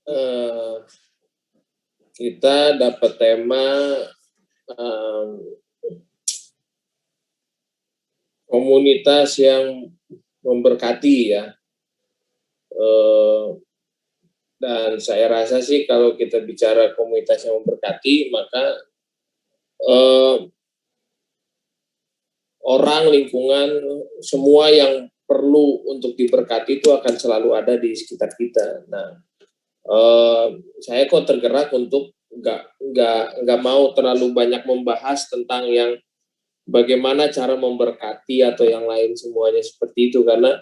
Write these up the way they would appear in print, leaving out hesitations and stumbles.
eh, kita dapat tema komunitas yang memberkati ya. Dan saya rasa sih kalau kita bicara komunitas yang memberkati, maka orang, lingkungan, semua yang perlu untuk diberkati itu akan selalu ada di sekitar kita. Nah, saya kok tergerak untuk nggak mau terlalu banyak membahas tentang yang bagaimana cara memberkati atau yang lain semuanya seperti itu, karena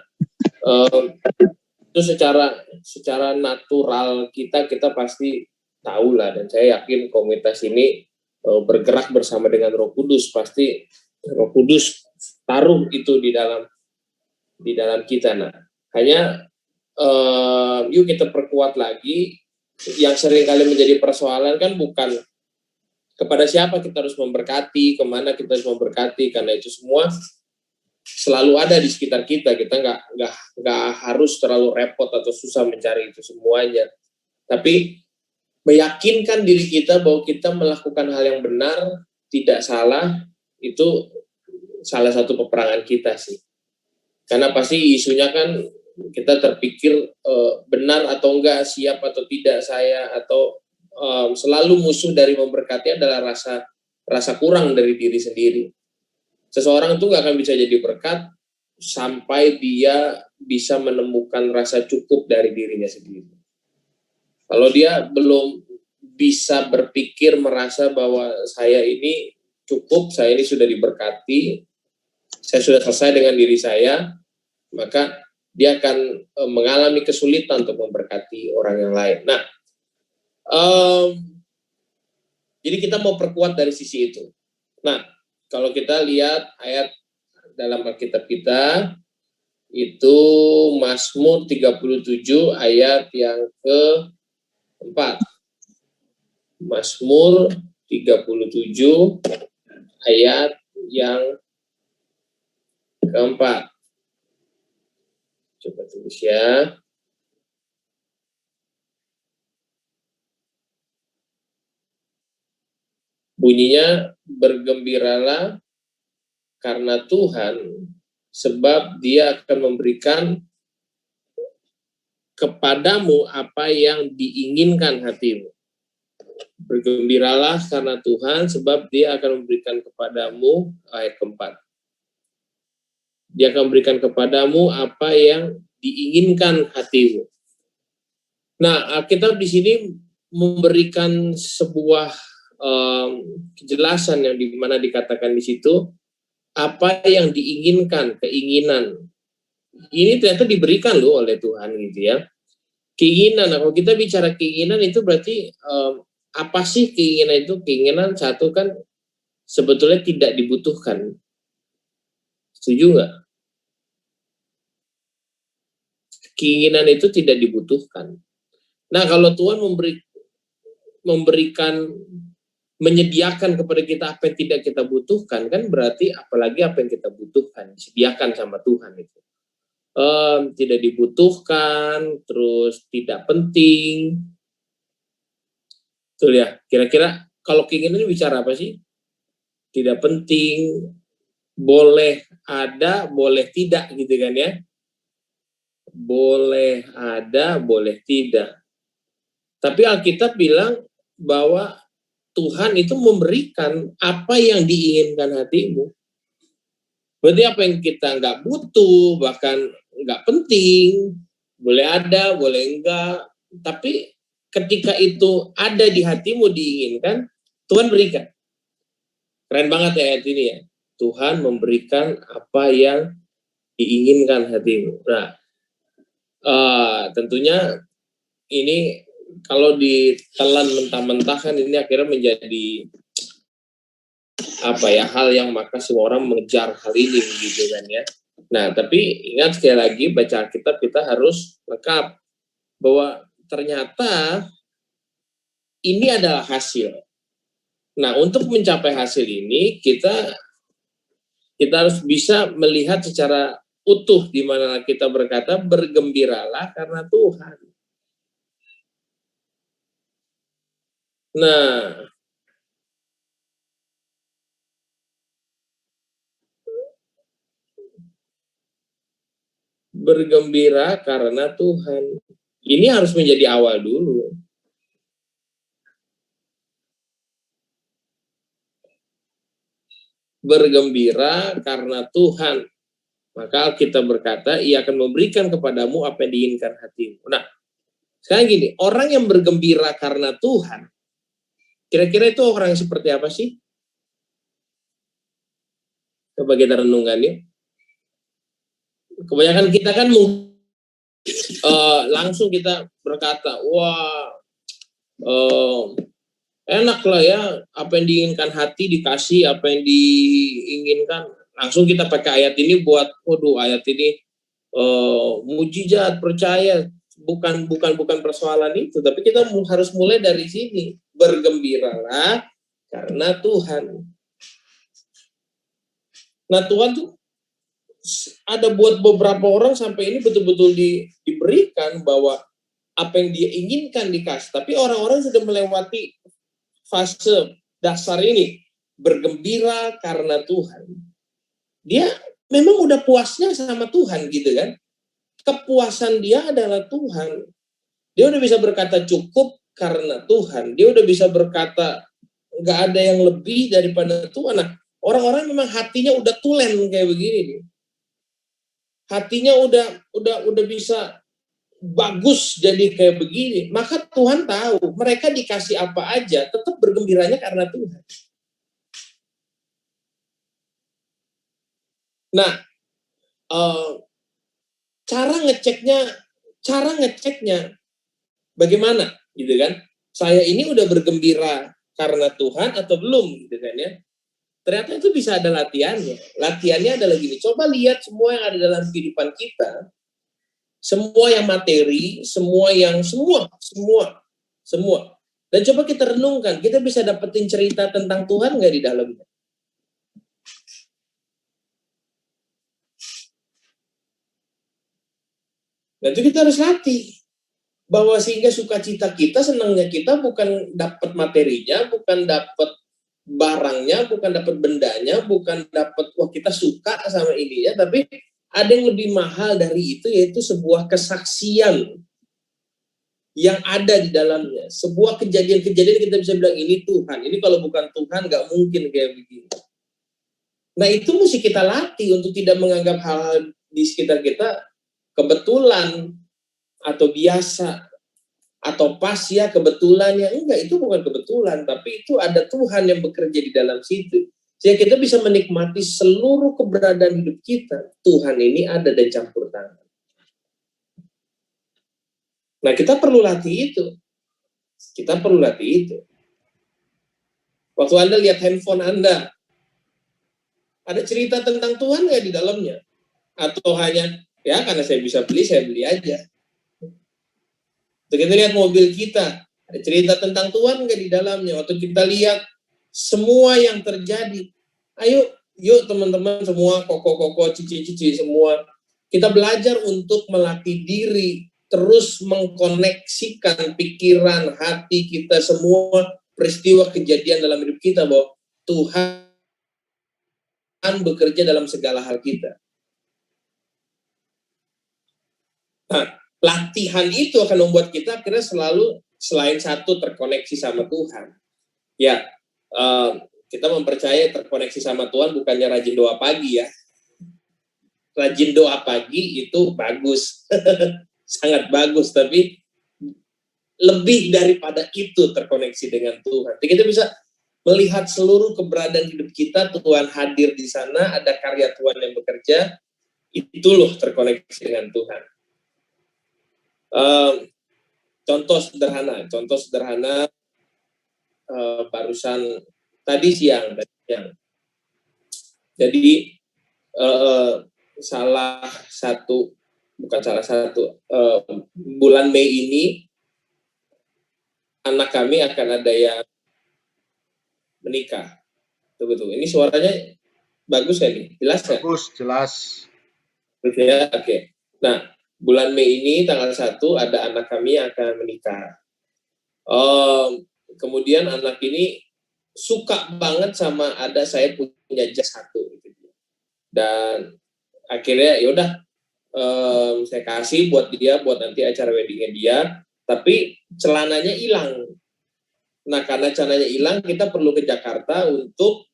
itu secara natural kita pasti tahu lah, dan saya yakin komunitas ini bergerak bersama dengan Roh Kudus, pasti Roh Kudus taruh itu di dalam kita. Nah, hanya yuk kita perkuat lagi. Yang sering kali menjadi persoalan kan bukan kepada siapa kita harus memberkati, kemana kita harus memberkati, karena itu semua selalu ada di sekitar kita. Kita nggak harus terlalu repot atau susah mencari itu semuanya. Tapi meyakinkan diri kita bahwa kita melakukan hal yang benar, tidak salah, itu salah satu peperangan kita sih. Karena pasti isunya kan kita terpikir benar atau enggak, siap atau tidak saya, atau selalu musuh dari memberkati adalah rasa kurang dari diri sendiri. Seseorang itu nggak akan bisa jadi berkat sampai dia bisa menemukan rasa cukup dari dirinya sendiri. Kalau dia belum bisa berpikir, merasa bahwa saya ini cukup, saya ini sudah diberkati, saya sudah selesai dengan diri saya, maka dia akan mengalami kesulitan untuk memberkati orang yang lain. Nah, jadi kita mau perkuat dari sisi itu. Nah, kalau kita lihat ayat dalam Alkitab kita, itu Mazmur 37 ayat yang ke-4. Mazmur 37 ayat yang ke-4. Coba tulis ya. Bunyinya, bergembiralah karena Tuhan, sebab Dia akan memberikan kepadamu apa yang diinginkan hatimu. Bergembiralah karena Tuhan, sebab Dia akan memberikan kepadamu, ayat ke-4. Dia akan memberikan kepadamu apa yang diinginkan hatimu. Nah, Alkitab di sini memberikan sebuah kejelasan yang dimana dikatakan di situ apa yang diinginkan, keinginan. Ini ternyata diberikan loh oleh Tuhan gitu ya. Keinginan, kalau kita bicara keinginan itu berarti apa sih keinginan itu? Keinginan satu kan sebetulnya tidak dibutuhkan. Setuju nggak? Keinginan itu tidak dibutuhkan. Nah, kalau Tuhan menyediakan kepada kita apa yang tidak kita butuhkan, kan berarti apalagi apa yang kita butuhkan disediakan sama Tuhan itu. Tidak dibutuhkan, terus tidak penting. Betul ya, kira-kira kalau keinginan bicara apa sih? Tidak penting, boleh ada, boleh tidak gitu kan ya. Boleh ada, boleh tidak. Tapi Alkitab bilang bahwa Tuhan itu memberikan apa yang diinginkan hatimu. Berarti apa yang kita nggak butuh, bahkan nggak penting, boleh ada, boleh enggak, tapi ketika itu ada di hatimu diinginkan, Tuhan berikan. Keren banget ya ayat ini ya. Tuhan memberikan apa yang diinginkan hatimu. Nah, tentunya ini kalau ditelan mentah-mentah kan ini akhirnya menjadi hal yang maka semua orang mengejar hal ini gitu kan ya. Nah, tapi ingat sekali lagi baca Alkitab kita harus lengkap bahwa ternyata ini adalah hasil. Nah, untuk mencapai hasil ini kita harus bisa melihat secara utuh, di mana kita berkata bergembiralah karena Tuhan. Nah, bergembira karena Tuhan. Ini harus menjadi awal dulu. Bergembira karena Tuhan. Maka kita berkata, Ia akan memberikan kepadamu apa yang diinginkan hatimu. Nah, sekarang gini, orang yang bergembira karena Tuhan, kira-kira itu orang yang seperti apa sih? Coba kita renungkan ya. Kebanyakan kita kan langsung kita berkata, wah, enak lah ya, apa yang diinginkan hati dikasih, apa yang diinginkan. Langsung kita pakai ayat ini buat, waduh, ayat ini mujizat, percaya. Bukan persoalan itu, tapi kita harus mulai dari sini. Bergembiralah karena Tuhan. Nah, Tuhan tuh ada buat beberapa orang sampai ini betul-betul diberikan bahwa apa yang dia inginkan dikasih, tapi orang-orang sudah melewati fase dasar ini, bergembira karena Tuhan. Dia memang udah puasnya sama Tuhan gitu kan. Kepuasan dia adalah Tuhan. Dia udah bisa berkata cukup karena Tuhan. Dia udah bisa berkata nggak ada yang lebih daripada Tuhan. Nah, orang-orang memang hatinya udah tulen kayak begini nih. Hatinya udah bisa bagus jadi kayak begini. Maka Tuhan tahu mereka dikasih apa aja tetap bergembiranya karena Tuhan. Nah, cara ngeceknya bagaimana gitu kan? Saya ini udah bergembira karena Tuhan atau belum gitu kan ya? Ternyata itu bisa ada latihannya. Latihannya adalah gini, coba lihat semua yang ada dalam kehidupan kita, semua yang materi, semua. Dan coba kita renungkan, kita bisa dapetin cerita tentang Tuhan nggak di dalamnya? Nah itu kita harus latih. Bahwa sehingga sukacita kita, senangnya kita bukan dapat materinya, bukan dapat barangnya, bukan dapat bendanya, bukan dapat wah kita suka sama ini ya, tapi ada yang lebih mahal dari itu, yaitu sebuah kesaksian yang ada di dalamnya, sebuah kejadian-kejadian kita bisa bilang ini Tuhan, ini kalau bukan Tuhan nggak mungkin kayak begini. Nah itu mesti kita latih untuk tidak menganggap hal-hal di sekitar kita kebetulan atau biasa atau pas ya kebetulan ya, enggak, itu bukan kebetulan, tapi itu ada Tuhan yang bekerja di dalam situ sehingga kita bisa menikmati seluruh keberadaan hidup kita. Tuhan ini ada dan campur tangan. Nah kita perlu latih itu, waktu Anda lihat handphone Anda, ada cerita tentang Tuhan nggak di dalamnya? Atau hanya ya karena saya bisa beli, saya beli aja. Waktu kita lihat mobil kita, ada cerita tentang Tuhan nggak di dalamnya? Waktu kita lihat semua yang terjadi, ayo, yuk teman-teman semua, koko-koko, cici-cici semua, kita belajar untuk melatih diri, terus mengkoneksikan pikiran, hati kita, semua peristiwa kejadian dalam hidup kita, bahwa Tuhan bekerja dalam segala hal kita. Nah, latihan itu akan membuat kita akhirnya selalu selain satu terkoneksi sama Tuhan. Ya, kita mempercayai terkoneksi sama Tuhan bukannya rajin doa pagi ya. Rajin doa pagi itu bagus, sangat bagus, tapi lebih daripada itu terkoneksi dengan Tuhan. Jadi kita bisa melihat seluruh keberadaan hidup kita, Tuhan hadir di sana, ada karya Tuhan yang bekerja, itu loh terkoneksi dengan Tuhan. Contoh sederhana barusan tadi siang. Jadi bulan Mei ini anak kami akan ada yang menikah. Tunggu. Ini suaranya bagus ya nih? Jelas ya? Bagus, jelas. Oke ya, oke. Nah, bulan Mei ini tanggal 1 ada anak kami yang akan menikah. kemudian anak ini suka banget sama ada saya punya jas satu gitu. Dan akhirnya yaudah saya kasih buat dia, buat nanti acara weddingnya dia, tapi celananya hilang. Nah, karena celananya hilang, kita perlu ke Jakarta untuk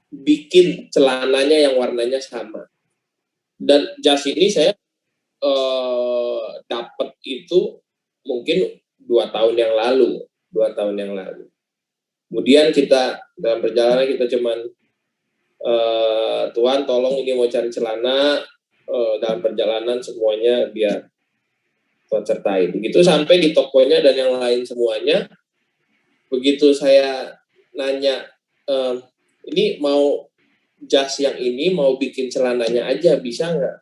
bikin celananya yang warnanya sama. Dan jas ini saya dapat itu mungkin 2 tahun yang lalu. Kemudian kita dalam perjalanan kita cuman Tuhan tolong ini mau cari celana, dalam perjalanan semuanya biar Tuhan sertai. Begitu sampai di tokonya dan yang lain semuanya, begitu saya nanya, ini mau jas yang ini mau bikin celananya aja bisa nggak?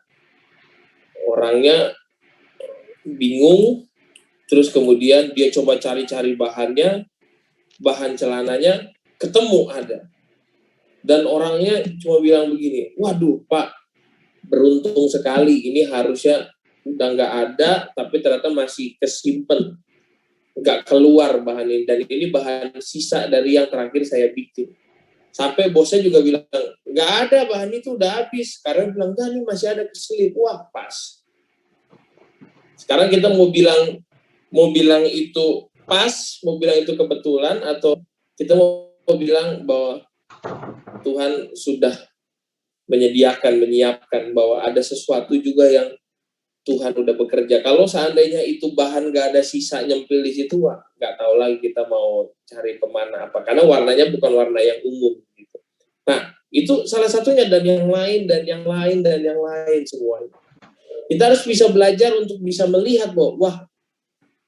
Orangnya bingung, terus kemudian dia coba cari-cari bahannya, bahan celananya ketemu ada. Dan orangnya cuma bilang begini, waduh Pak, beruntung sekali, ini harusnya udah nggak ada, tapi ternyata masih kesimpan, nggak keluar bahan ini, dan ini bahan sisa dari yang terakhir saya bikin. Sampai bosnya juga bilang, nggak ada, bahan itu udah habis. Karena bilang, enggak, ini masih ada keselip. Wah, pas. Sekarang kita mau bilang itu pas, mau bilang itu kebetulan, atau kita mau bilang bahwa Tuhan sudah menyiapkan bahwa ada sesuatu juga yang Tuhan udah bekerja. Kalau seandainya itu bahan gak ada sisa nyempil di situ, wah, gak tahu lagi kita mau cari kemana apa. Karena warnanya bukan warna yang umum. Gitu. Nah, itu salah satunya, dan yang lain, dan yang lain, dan yang lain semuanya. Kita harus bisa belajar untuk bisa melihat bahwa, wah,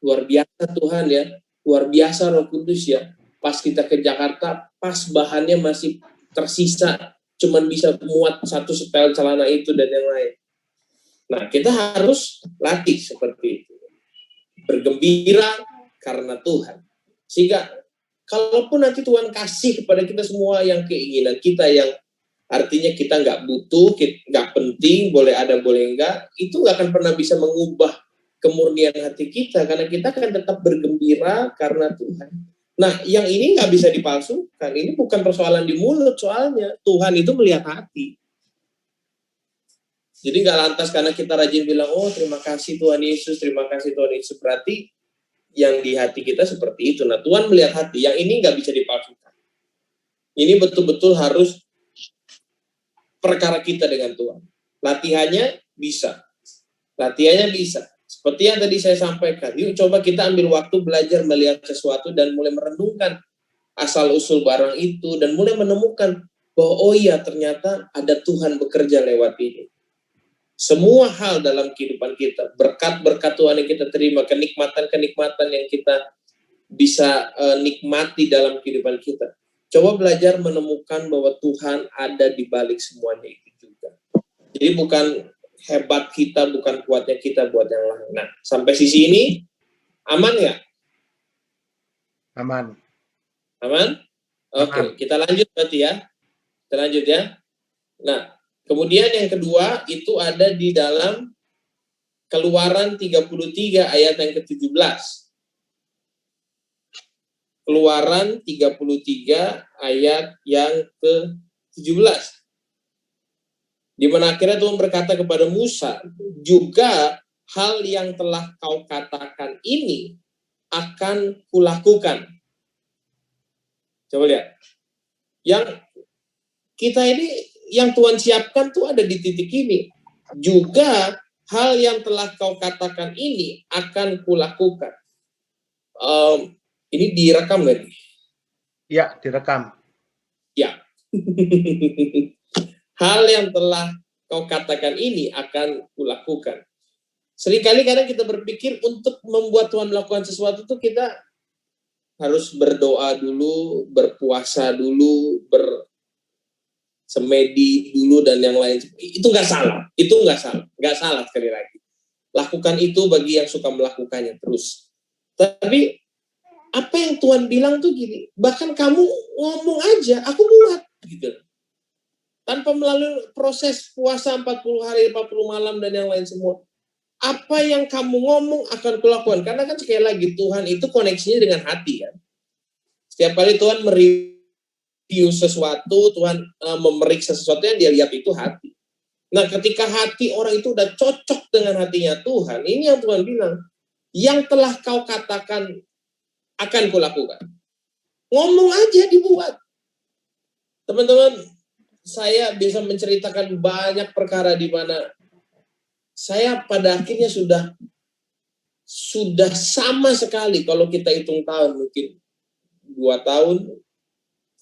luar biasa Tuhan ya, luar biasa Roh Kudus ya. Pas kita ke Jakarta, pas bahannya masih tersisa, cuman bisa muat satu setel celana itu dan yang lain. Nah, kita harus latih seperti itu. Bergembira karena Tuhan. Sehingga kalaupun nanti Tuhan kasih kepada kita semua yang keinginan kita, yang artinya kita nggak butuh, nggak penting, boleh ada, boleh enggak, itu nggak akan pernah bisa mengubah kemurnian hati kita, karena kita akan tetap bergembira karena Tuhan. Nah, yang ini nggak bisa dipalsukan. Ini bukan persoalan di mulut, soalnya Tuhan itu melihat hati. Jadi nggak lantas karena kita rajin bilang, oh terima kasih Tuhan Yesus, terima kasih Tuhan Yesus, berarti yang di hati kita seperti itu. Nah, Tuhan melihat hati, yang ini nggak bisa dipalsukan. Ini betul-betul harus perkara kita dengan Tuhan. Latihannya bisa. Seperti yang tadi saya sampaikan, yuk coba kita ambil waktu belajar melihat sesuatu dan mulai merenungkan asal-usul barang itu, dan mulai menemukan bahwa oh iya ternyata ada Tuhan bekerja lewat ini. Semua hal dalam kehidupan kita, berkat-berkat Tuhan yang kita terima, kenikmatan-kenikmatan yang kita bisa nikmati dalam kehidupan kita. Coba belajar menemukan bahwa Tuhan ada di balik semuanya itu juga. Jadi bukan hebat kita, bukan kuatnya kita buat yang lain. Nah, sampai sisi ini, aman nggak? Aman. Aman? Oke, kita lanjut berarti ya. Kita lanjut ya. Nah, kemudian yang kedua itu ada di dalam Keluaran 33 ayat yang ke-17. Keluaran 33 ayat yang ke-17. Di mana akhirnya Tuhan berkata kepada Musa, juga hal yang telah kau katakan ini akan kulakukan. Coba lihat. Yang kita ini, yang Tuhan siapkan tuh ada di titik ini. Juga hal yang telah kau katakan ini akan kulakukan. Ini direkam nggak? Ya, direkam. Ya. Hal yang telah kau katakan ini akan kulakukan. Seringkali kadang kita berpikir untuk membuat Tuhan melakukan sesuatu itu kita harus berdoa dulu, berpuasa dulu, bersemedi dulu, dan yang lain. Itu nggak salah. Nggak salah sekali lagi. Lakukan itu bagi yang suka melakukannya terus. Tapi apa yang Tuhan bilang tuh gini, bahkan kamu ngomong aja, aku buat gitu. Tanpa melalui proses puasa 40 hari, 40 malam dan yang lain semua. Apa yang kamu ngomong akan kulakukan. Karena kan sekali lagi Tuhan itu koneksinya dengan hati kan. Setiap kali Tuhan mereview sesuatu, Tuhan memeriksa sesuatu yang dia lihat itu hati. Nah, ketika hati orang itu udah cocok dengan hatinya Tuhan, ini yang Tuhan bilang, yang telah kau katakan akan kulakukan. Ngomong aja dibuat. Teman-teman, saya bisa menceritakan banyak perkara di mana saya pada akhirnya sudah sama sekali kalau kita hitung tahun, mungkin 2 tahun,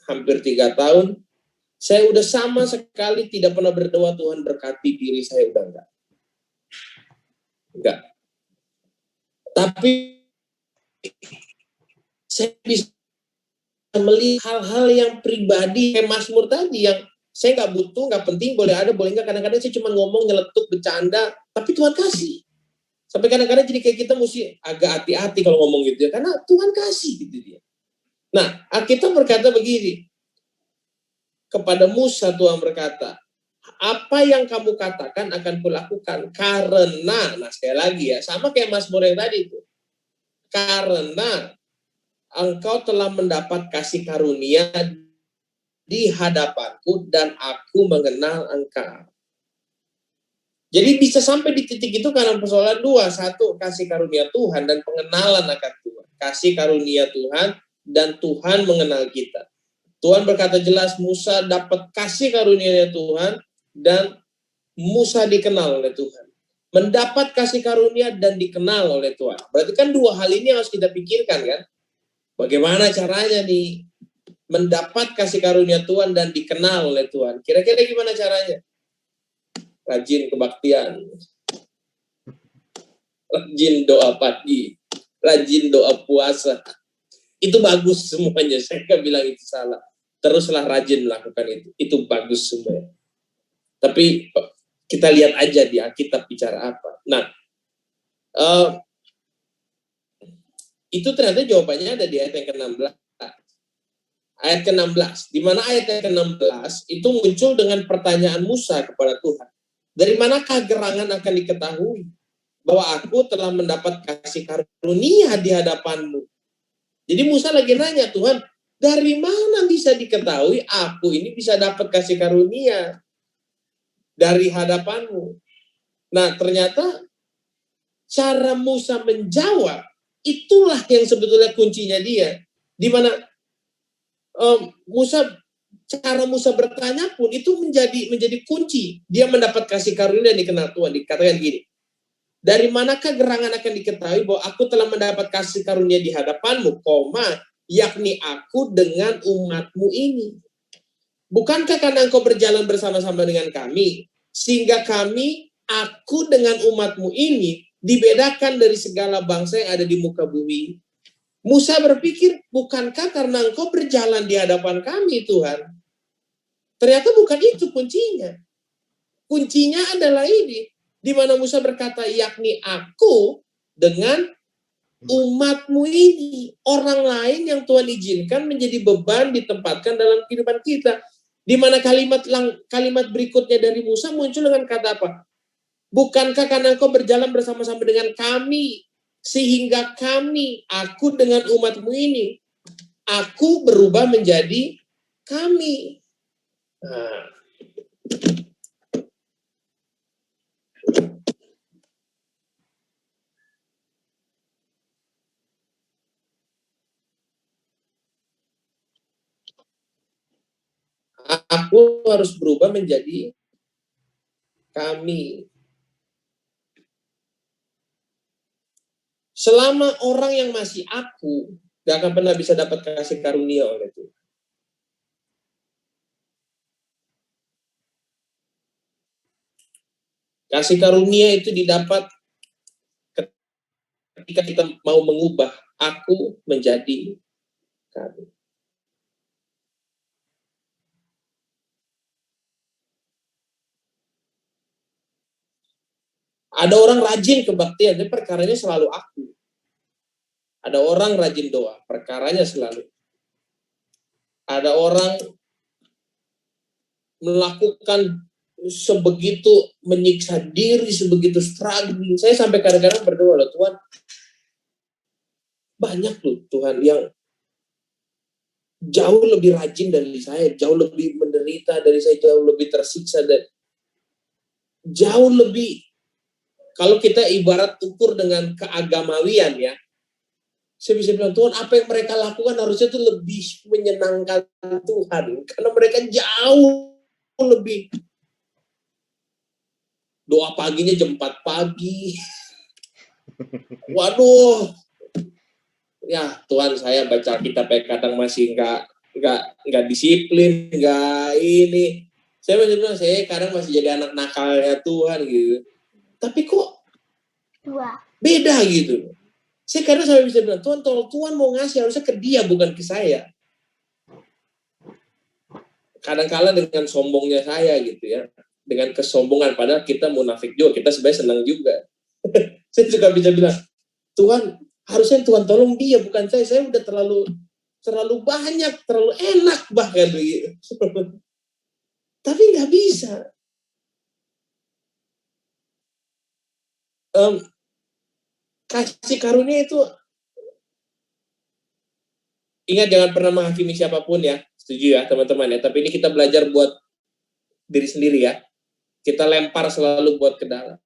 hampir 3 tahun, saya udah sama sekali tidak pernah berdoa Tuhan berkati diri saya, udah enggak. Tapi saya bisa melihat hal-hal yang pribadi kayak Mazmur tadi yang saya nggak butuh, nggak penting, boleh ada, boleh nggak. Kadang-kadang saya cuma ngomong, nyeletuk, bercanda, tapi Tuhan kasih. Sampai kadang-kadang jadi kayak kita mesti agak hati-hati kalau ngomong gitu ya, karena Tuhan kasih gitu dia. Nah, Alkitab berkata begini, kepada Musa Tuhan berkata, apa yang kamu katakan akan kulakukan, karena, nah sekali lagi ya, sama kayak Mazmur yang tadi itu, karena engkau telah mendapat kasih karunia di hadapanku dan aku mengenal engkau. Jadi bisa sampai di titik itu karena persoalan dua. Satu, kasih karunia Tuhan dan pengenalan akan Tuhan. Kasih karunia Tuhan dan Tuhan mengenal kita. Tuhan berkata jelas, Musa dapat kasih karunia Tuhan dan Musa dikenal oleh Tuhan. Mendapat kasih karunia dan dikenal oleh Tuhan. Berarti kan dua hal ini harus kita pikirkan kan. Bagaimana caranya nih mendapat kasih karunia Tuhan dan dikenal oleh Tuhan. Kira-kira gimana caranya? Rajin kebaktian, rajin doa pagi, rajin doa puasa. Itu bagus semuanya, saya nggak bilang itu salah. Teruslah rajin melakukan itu bagus semuanya. Tapi kita lihat aja di Alkitab bicara apa. Nah, itu ternyata jawabannya ada di ayat yang ke-16. Ayat ke-16, di mana ayat yang ke-16 itu muncul dengan pertanyaan Musa kepada Tuhan. Dari manakah gerangan akan diketahui bahwa aku telah mendapat kasih karunia di hadapanmu? Jadi Musa lagi nanya, Tuhan, dari mana bisa diketahui aku ini bisa dapat kasih karunia dari hadapanmu? Nah, ternyata cara Musa menjawab, itulah yang sebetulnya kuncinya dia. Di mana cara Musa bertanya pun itu menjadi kunci dia mendapat kasih karunia dan dikenal Tuhan. Dikatakan gini, dari manakah gerangan akan diketahui bahwa aku telah mendapat kasih karunia di hadapanmu, yakni aku dengan umatmu ini. Bukankah karena engkau berjalan bersama-sama dengan kami, sehingga aku dengan umatmu ini dibedakan dari segala bangsa yang ada di muka bumi. Musa berpikir, bukankah karena engkau berjalan di hadapan kami, Tuhan? Ternyata bukan itu kuncinya. Kuncinya adalah ini, di mana Musa berkata, yakni aku dengan umatmu ini. Orang lain yang Tuhan izinkan menjadi beban ditempatkan dalam kehidupan kita. Di mana kalimat berikutnya dari Musa muncul dengan kata apa? Bukankah karena engkau berjalan bersama-sama dengan kami, sehingga aku dengan umatmu ini, aku berubah menjadi kami. Nah, aku harus berubah menjadi kami. Selama orang yang masih aku, gak akan pernah bisa dapat kasih karunia oleh Tuhan. Kasih karunia itu didapat ketika kita mau mengubah aku menjadi kami. Ada orang rajin kebaktian, tapi perkaranya selalu aku. Ada orang rajin doa, perkaranya selalu. Ada orang melakukan sebegitu menyiksa diri, sebegitu struggling. Saya sampai kadang-kadang berdoa, loh Tuhan, banyak loh Tuhan yang jauh lebih rajin dari saya, jauh lebih menderita dari saya, jauh lebih tersiksa, dan jauh lebih, kalau kita ibarat ukur dengan keagamawian ya, saya bisa bilang, Tuhan, apa yang mereka lakukan harusnya itu lebih menyenangkan Tuhan, karena mereka jauh lebih, doa paginya jam 4 pagi, waduh, ya Tuhan, saya baca kitab kadang masih nggak disiplin, nggak ini, saya masih bilang, saya kadang masih jadi anak nakalnya Tuhan gitu, tapi kok beda gitu. Saya kadang saya bisa bilang, Tuhan, kalau Tuhan mau ngasih harusnya ke dia, bukan ke saya. Kadang-kala dengan sombongnya saya gitu ya, dengan kesombongan, padahal kita munafik juga, kita sebenarnya senang juga. Saya juga bisa bilang, Tuhan, harusnya Tuhan tolong dia, bukan saya udah terlalu banyak, terlalu enak bahkan begitu. Tapi nggak bisa. Kasih karunia itu, ingat jangan pernah menghakimi siapapun ya, setuju ya teman-teman ya, tapi ini kita belajar buat diri sendiri ya, kita lempar selalu buat ke dalam.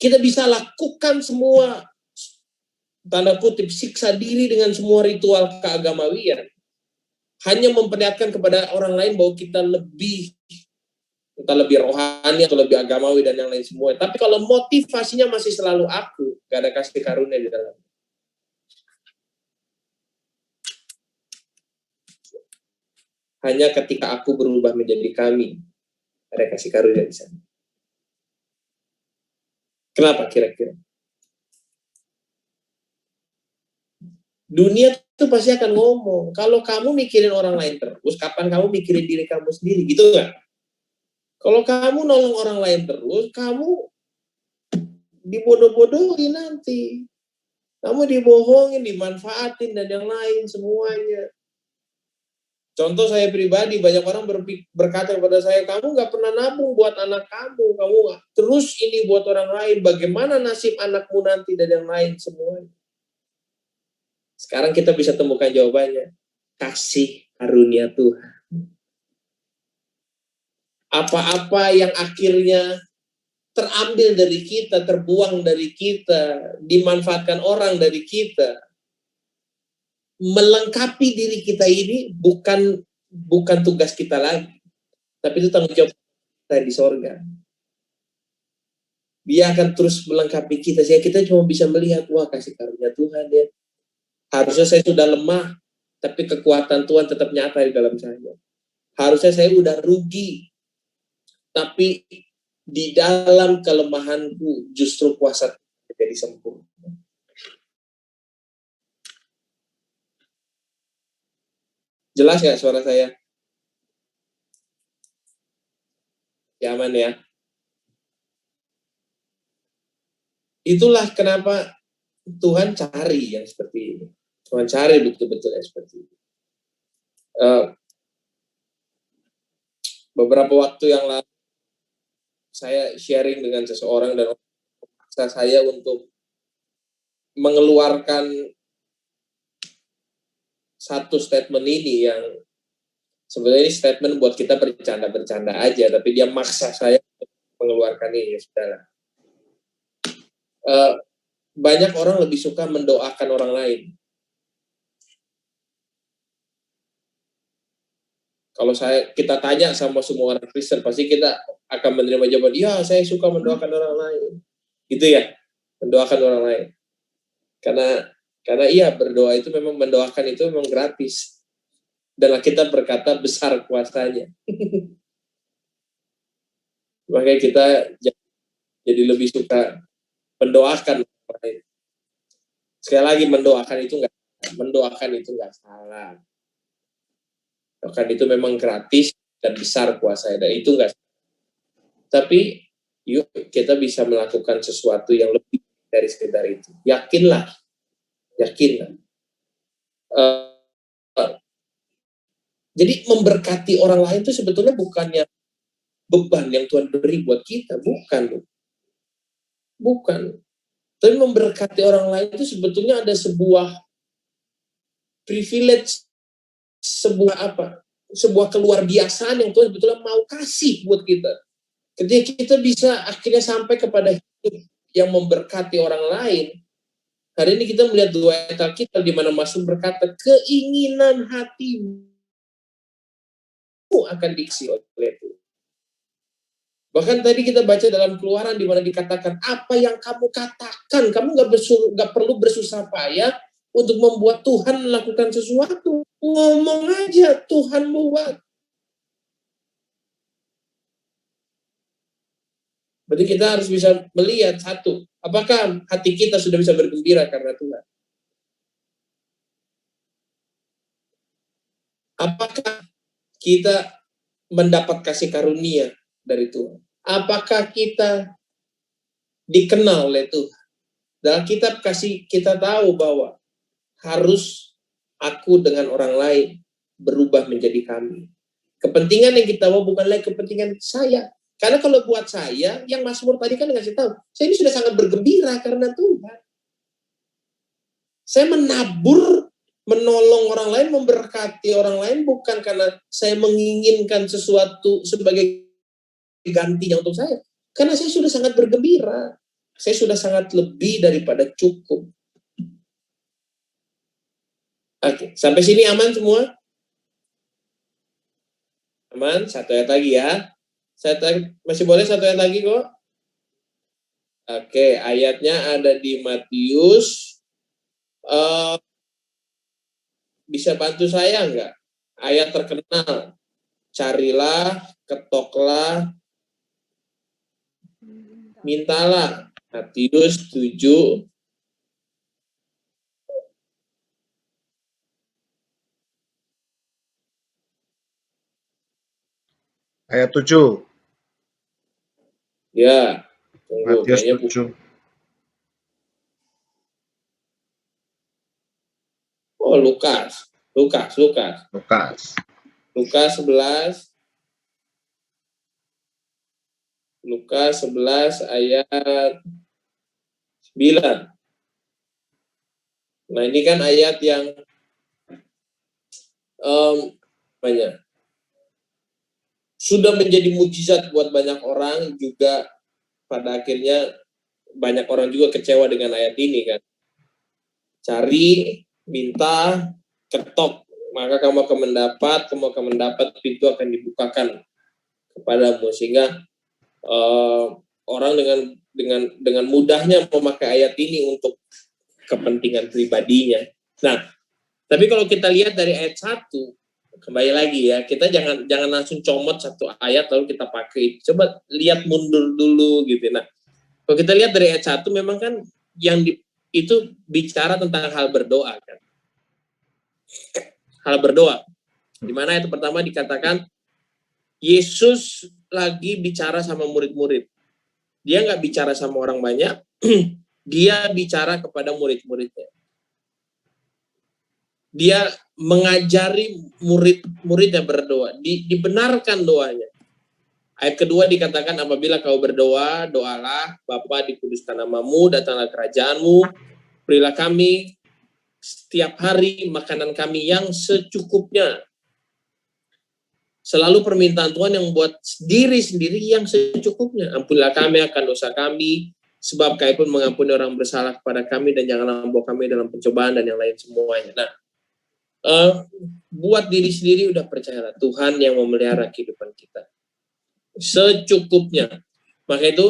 Kita bisa lakukan semua, tanda kutip, siksa diri dengan semua ritual keagamawian, hanya memperlihatkan kepada orang lain bahwa kita lebih, entah lebih rohani atau lebih agamawi dan yang lain semua. Tapi kalau motivasinya masih selalu aku, gak ada kasih karunia di dalam. Hanya ketika aku berubah menjadi kami, ada kasih karunia di sana. Kenapa kira-kira? Dunia itu pasti akan ngomong, kalau kamu mikirin orang lain terus, kapan kamu mikirin diri kamu sendiri, gitu nggak? Kalau kamu nolong orang lain terus, kamu dibodoh-bodohin nanti. Kamu dibohongin, dimanfaatin, dan yang lain semuanya. Contoh saya pribadi, banyak orang berkata kepada saya, kamu nggak pernah nabung buat anak kamu nggak terus ini buat orang lain, bagaimana nasib anakmu nanti, dan yang lain semuanya. Sekarang kita bisa temukan jawabannya, kasih karunia Tuhan. Apa-apa yang akhirnya terambil dari kita, terbuang dari kita, dimanfaatkan orang dari kita, melengkapi diri kita ini bukan tugas kita lagi, tapi itu tanggung jawab kita di sorga. Dia akan terus melengkapi kita, sehingga kita cuma bisa melihat, wah kasih karunia Tuhan ya. Harusnya saya sudah lemah, tapi kekuatan Tuhan tetap nyata di dalam saya. Harusnya saya udah rugi, tapi di dalam kelemahanku justru kuasa jadi sempurna. Jelas nggak suara saya? Ya, aman ya. Itulah kenapa Tuhan cari yang seperti ini. Tuhan cari betul-betul yang seperti ini. Beberapa waktu yang lalu saya sharing dengan seseorang dan memaksa saya untuk mengeluarkan satu statement ini yang sebenarnya statement buat kita bercanda-bercanda aja, tapi dia maksa saya untuk mengeluarkan ini, ya sudahlah. Banyak orang lebih suka mendoakan orang lain. Kalau kita tanya sama semua orang Kristen, pasti kita akan menerima jawaban, ya saya suka mendoakan orang lain. Gitu ya, mendoakan orang lain. Karena iya, berdoa itu memang, mendoakan itu memang gratis. Dan kita berkata besar kuasanya. Makanya kita jadi lebih suka mendoakan orang lain. Sekali lagi, mendoakan itu nggak salah. Mendoakan itu memang gratis dan besar kuasanya, dan itu nggak salah. Tapi yuk kita bisa melakukan sesuatu yang lebih dari sekedar itu. Yakinlah. Jadi memberkati orang lain itu sebetulnya bukannya beban yang Tuhan beri buat kita, bukan. Tapi memberkati orang lain itu sebetulnya ada sebuah privilege sebuah keluar biasaan yang Tuhan sebetulnya mau kasih buat kita. Ketika kita bisa akhirnya sampai kepada hidup yang memberkati orang lain. Hari ini kita melihat 2 ayat Alkitab di mana Mazmur berkata, keinginan hatimu akan diisi oleh Tuhan. Bahkan tadi kita baca dalam Keluaran di mana dikatakan, apa yang kamu katakan, kamu nggak perlu bersusah payah untuk membuat Tuhan melakukan sesuatu. Ngomong aja, Tuhan buat. Berarti kita harus bisa melihat satu, apakah hati kita sudah bisa bergembira karena Tuhan? Apakah kita mendapat kasih karunia dari Tuhan? Apakah kita dikenal oleh Tuhan? Dalam kitab kasih kita tahu bahwa harus aku dengan orang lain berubah menjadi kami. Kepentingan yang kita mau bukan lagi kepentingan saya. Karena kalau buat saya, yang Mazmur tadi kan ngasih tahu, saya ini sudah sangat bergembira karena Tuhan. Saya menabur, menolong orang lain, memberkati orang lain, bukan karena saya menginginkan sesuatu sebagai gantinya untuk saya. Karena saya sudah sangat bergembira. Saya sudah sangat lebih daripada cukup. Oke, sampai sini aman semua? Aman? Satu ayat lagi ya. Masih boleh satu ayat lagi kok? Oke, ayatnya ada di Matius. Bisa bantu saya nggak? Ayat terkenal. Carilah, ketoklah, mintalah. Matius 7. Ayat 7. Ya, tunggu. Matius Kayaknya 7. Oh, Lukas 11. Lukas 11 ayat 9. Nah, ini kan ayat yang banyak. Sudah menjadi mujizat buat banyak orang, juga pada akhirnya banyak orang juga kecewa dengan ayat ini kan. Cari, minta, ketok, maka kamu akan mendapat, pintu akan dibukakan kepadamu, sehingga orang dengan mudahnya memakai ayat ini untuk kepentingan pribadinya. Nah, tapi kalau kita lihat dari ayat 1, kembali lagi ya, kita jangan langsung comot satu ayat lalu kita pakai. Coba lihat mundur dulu gitu. Nah, kalau kita lihat dari ayat 1 memang kan yang itu bicara tentang hal berdoa kan. Hal berdoa. Di mana ayat pertama dikatakan Yesus lagi bicara sama murid-murid. Dia nggak bicara sama orang banyak, dia bicara kepada murid-muridnya. Dia mengajari murid-muridnya berdoa, dibenarkan doanya. Ayat kedua dikatakan, apabila kau berdoa, doalah, Bapa, dikuduskan namamu, datanglah kerajaanmu, berilah kami setiap hari makanan kami yang secukupnya. Selalu permintaan Tuhan yang buat diri sendiri yang secukupnya. Ampunilah kami akan dosa kami, sebab Kami pun mengampuni orang bersalah kepada kami, dan janganlah membawa kami dalam pencobaan, dan yang lain semuanya. Nah, buat diri sendiri udah percayalah Tuhan yang memelihara kehidupan kita secukupnya. Maka itu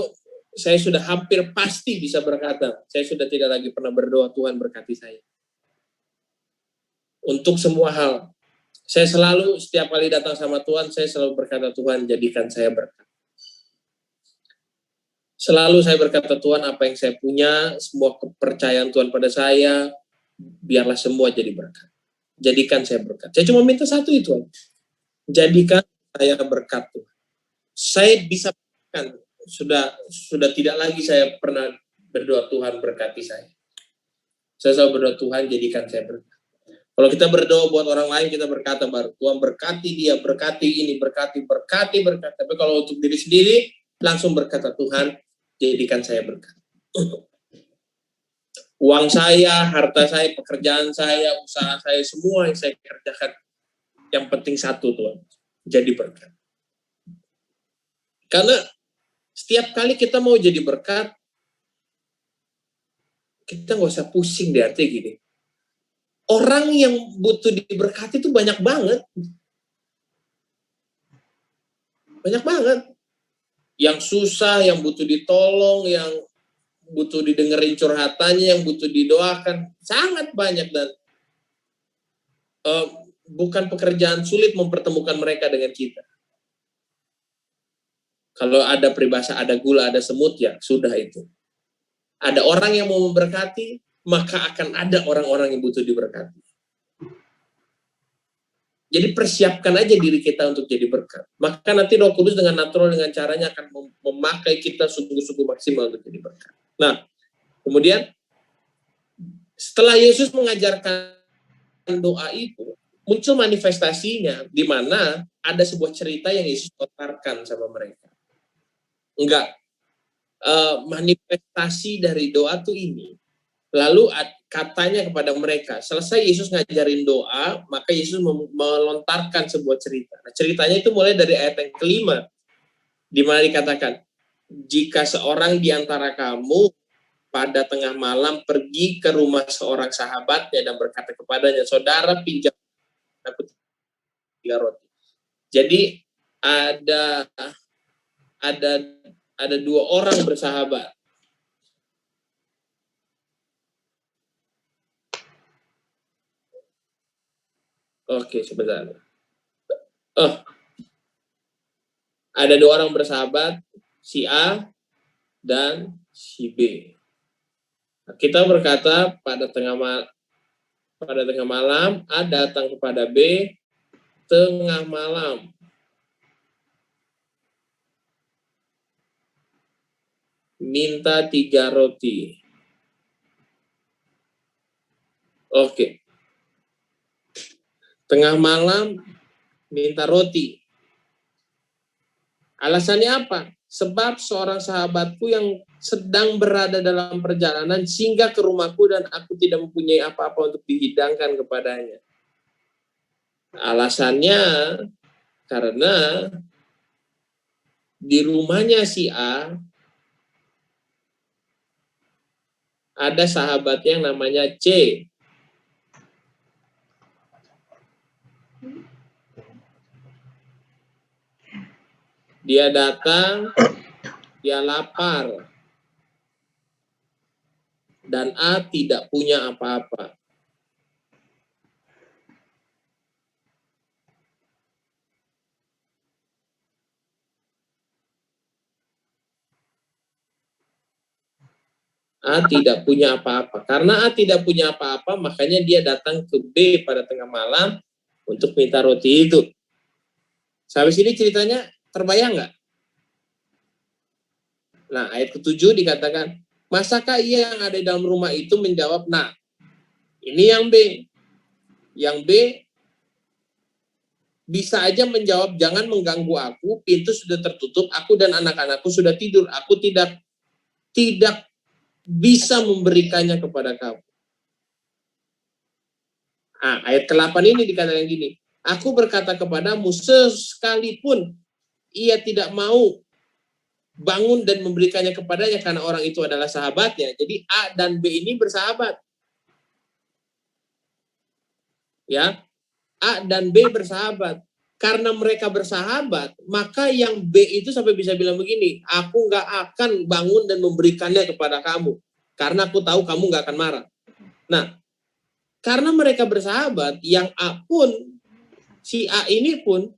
saya sudah hampir pasti bisa berkata, saya sudah tidak lagi pernah berdoa Tuhan berkati saya untuk semua hal. Saya selalu setiap kali datang sama Tuhan, saya selalu berkata, Tuhan jadikan saya berkat. Selalu saya berkata, Tuhan apa yang saya punya, semua kepercayaan Tuhan pada saya, biarlah semua jadi berkat. Jadikan saya berkat. Saya cuma minta satu itu, jadikan saya berkat Tuhan. Saya bisa kan, sudah tidak lagi saya pernah berdoa Tuhan berkati saya. Saya selalu berdoa Tuhan jadikan saya berkat. Kalau kita berdoa buat orang lain, kita berkata baru Tuhan berkati dia, berkati ini, berkati. Tapi kalau untuk diri sendiri, langsung berkata Tuhan jadikan saya berkat. Uang saya, harta saya, pekerjaan saya, usaha saya, semua yang saya kerjakan, Yang penting satu, Tuhan, jadi berkat. Karena setiap kali kita mau jadi berkat, kita nggak usah pusing deh, artinya gini. Orang yang butuh diberkati itu banyak banget. Banyak banget. Yang susah, yang butuh ditolong, yang butuh didengerin curhatannya, yang butuh didoakan. Sangat banyak, dan bukan pekerjaan sulit mempertemukan mereka dengan kita. Kalau ada peribahasa, ada gula, ada semut, ya sudah itu. Ada orang yang mau memberkati, maka akan ada orang-orang yang butuh diberkati. Jadi persiapkan aja diri kita untuk jadi berkat. Maka nanti Roh Kudus dengan natural, dengan caranya akan memakai kita sungguh-sungguh maksimal untuk jadi berkat. Nah, kemudian setelah Yesus mengajarkan doa itu, muncul manifestasinya, di mana ada sebuah cerita yang Yesus lontarkan sama mereka. Enggak, manifestasi dari doa tuh ini. Lalu katanya kepada mereka, selesai Yesus ngajarin doa, maka Yesus melontarkan sebuah cerita. Nah, ceritanya itu mulai dari ayat yang kelima, di mana dikatakan, jika seorang di antara kamu pada tengah malam pergi ke rumah seorang sahabatnya dan berkata kepadanya, saudara pinjam aku 3 roti. Jadi ada 2 orang bersahabat. Oke, sebentar. Ada 2 orang bersahabat, si A dan si B. Nah, kita berkata pada tengah malam A datang kepada B tengah malam. Minta 3 roti. Oke. Tengah malam minta roti. Alasannya apa? Sebab seorang sahabatku yang sedang berada dalam perjalanan singgah ke rumahku dan aku tidak mempunyai apa-apa untuk dihidangkan kepadanya. Alasannya karena di rumahnya si A ada sahabat yang namanya C. Dia datang, dia lapar, dan A tidak punya apa-apa. A tidak punya apa-apa. Karena A tidak punya apa-apa, makanya dia datang ke B pada tengah malam untuk minta roti itu. Sampai sini ceritanya terbayang nggak? Nah, ayat ke-7 dikatakan, masakah ia yang ada di dalam rumah itu menjawab, nah, ini yang B. Yang B bisa aja menjawab, jangan mengganggu aku, pintu sudah tertutup, aku dan anak-anakku sudah tidur, aku tidak bisa memberikannya kepada kamu. Nah, ayat ke-8 ini dikatakan gini, aku berkata kepadamu, sekalipun ia tidak mau bangun dan memberikannya kepadanya karena orang itu adalah sahabatnya. Jadi A dan B ini bersahabat. Ya, A dan B bersahabat. Karena mereka bersahabat, maka yang B itu sampai bisa bilang begini, aku nggak akan bangun dan memberikannya kepada kamu, karena aku tahu kamu nggak akan marah. Nah, karena mereka bersahabat, yang A pun, si A ini pun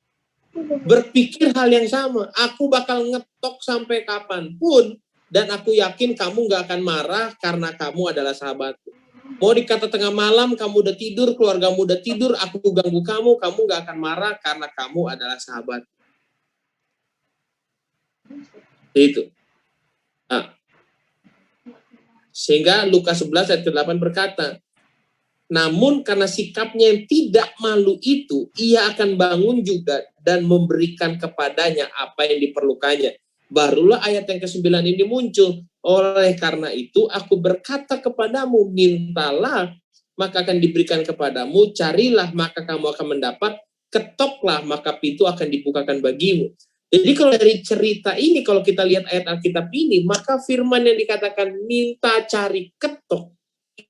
berpikir hal yang sama. Aku bakal ngetok sampai kapanpun, dan aku yakin kamu nggak akan marah karena kamu adalah sahabatku. Mau dikata tengah malam, kamu udah tidur, keluargamu udah tidur, aku ganggu kamu nggak akan marah karena kamu adalah sahabat. Itu. Nah, sehingga Lukas 11 ayat 8 berkata, namun karena sikapnya yang tidak malu itu, ia akan bangun juga dan memberikan kepadanya apa yang diperlukannya. Barulah ayat yang ke-9 ini muncul. Oleh karena itu, aku berkata kepadamu, mintalah, maka akan diberikan kepadamu, carilah, maka kamu akan mendapat, ketoklah maka pintu akan dibukakan bagimu. Jadi kalau dari cerita ini, kalau kita lihat ayat Alkitab ini, maka firman yang dikatakan minta, cari, ketok,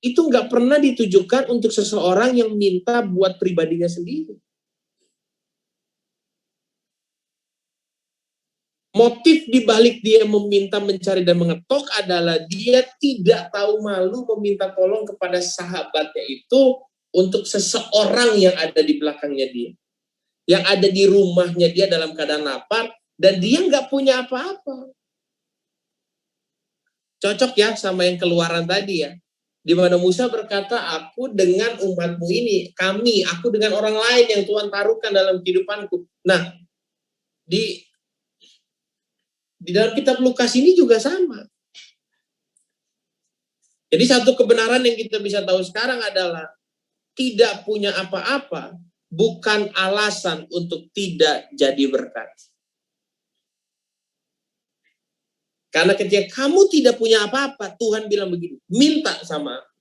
itu nggak pernah ditujukan untuk seseorang yang minta buat pribadinya sendiri. Motif dibalik dia meminta, mencari, dan mengetok adalah dia tidak tahu malu meminta tolong kepada sahabatnya itu untuk seseorang yang ada di belakangnya dia. Yang ada di rumahnya dia dalam keadaan lapar, dan dia nggak punya apa-apa. Cocok ya sama yang Keluaran tadi ya. Di mana Musa berkata, aku dengan umatmu ini, aku dengan orang lain yang Tuhan taruhkan dalam kehidupanku. Nah, di dalam kitab Lukas ini juga sama. Jadi satu kebenaran yang kita bisa tahu sekarang adalah tidak punya apa-apa bukan alasan untuk tidak jadi berkat. Karena ketika kamu tidak punya apa-apa, Tuhan bilang begini, minta sama aku,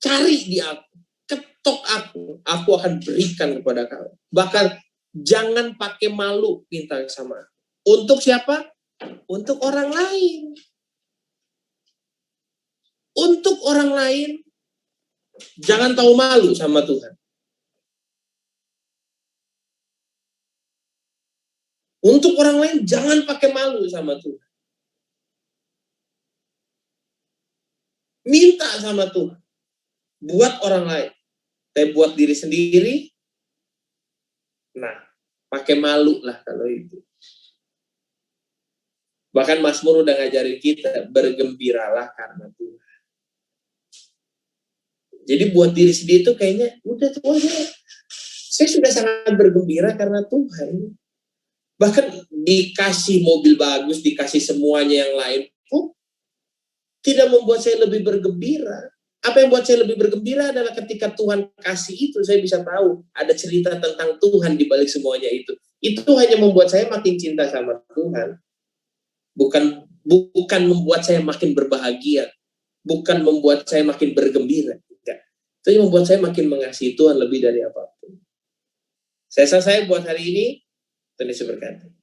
cari di aku, ketok aku akan berikan kepada kamu. Bahkan jangan pakai malu minta sama aku. Untuk siapa? Untuk orang lain. Untuk orang lain, jangan tahu malu sama Tuhan. Untuk orang lain, jangan pakai malu sama Tuhan. Minta sama Tuhan. Buat orang lain. Tapi buat diri sendiri, nah, pakai malu lah kalau itu. Bahkan Mazmur udah ngajarin kita, bergembiralah karena Tuhan. Jadi buat diri sendiri itu kayaknya, udah tuh aja. Saya sudah sangat bergembira karena Tuhan. Bahkan dikasih mobil bagus, dikasih semuanya yang lain pun tidak membuat saya lebih bergembira. Apa yang buat saya lebih bergembira adalah ketika Tuhan kasih itu, saya bisa tahu ada cerita tentang Tuhan di balik semuanya itu. Itu hanya membuat saya makin cinta sama Tuhan. Bukan membuat saya makin berbahagia. Bukan membuat saya makin bergembira. Enggak. Itu yang membuat saya makin mengasihi Tuhan lebih dari apapun. Saya buat hari ini, Tuhan Yesus berkati.